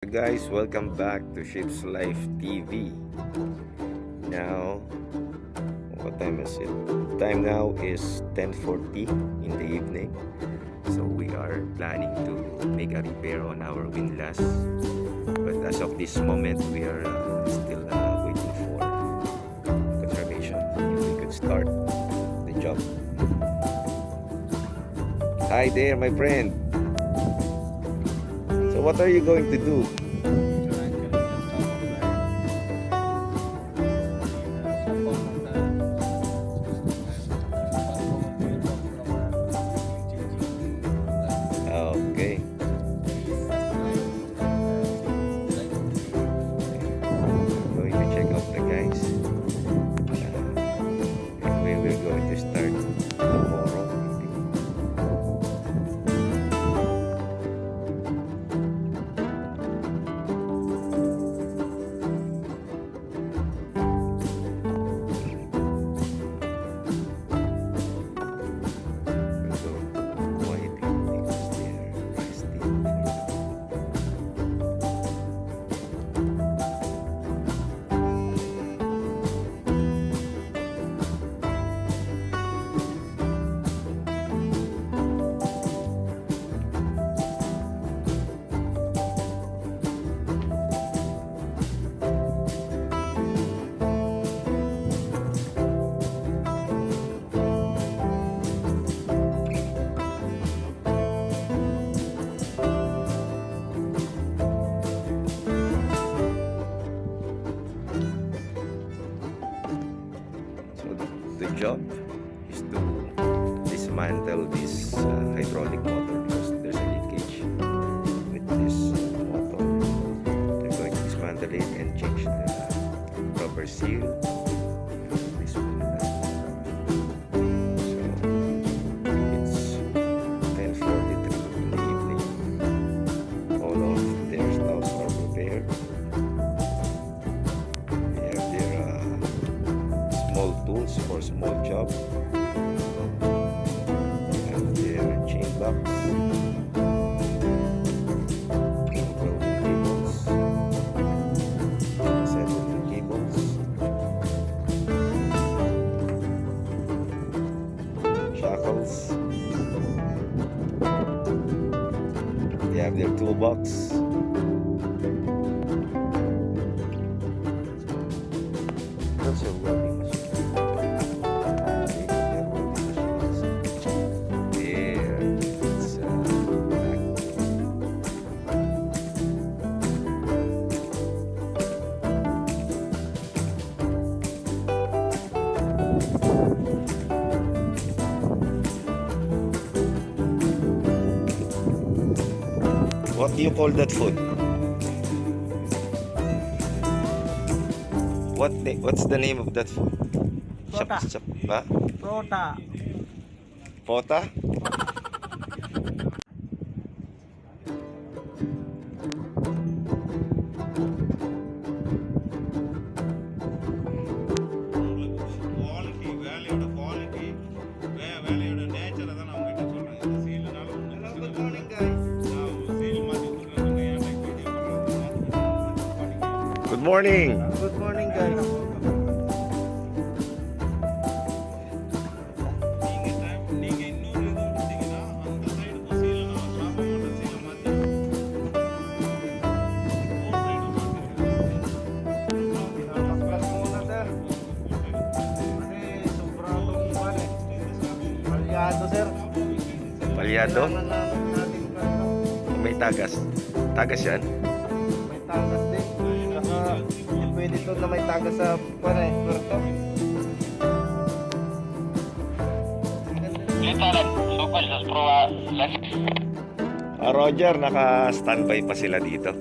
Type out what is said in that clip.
guys, welcome back to Ship's Life TV. Now, what time is it? Time now is 10:40 in the evening. So we are planning to make a repair on our windlass. But as of this moment, we are still waiting for confirmation if we could start the job. Hi there, my friend. So what are you going to do? Okay. Going to check out the guys. And we will going to start tomorrow. The job is to dismantle this hydraulic motor because there's a leakage with this motor. They're going to dismantle it and change the rubber seal. This one. So it's 10:43 in the evening. All of their stuffs are prepared. They have their small tools for small job, and their chain box, broken cables, settling cables, shackles. They have their toolbox. That's a welding machine. What do you call that food? What's the name of that food? Prota. Ha? Prota. Pota? Good morning. Good morning, guys. Palyado, sir. Palyado? Kailangan namin natin May tagas. Tagas yan? may tagas din. Saka, pwede to na may tagas sa puerto. Roger, naka-standby pa sila dito.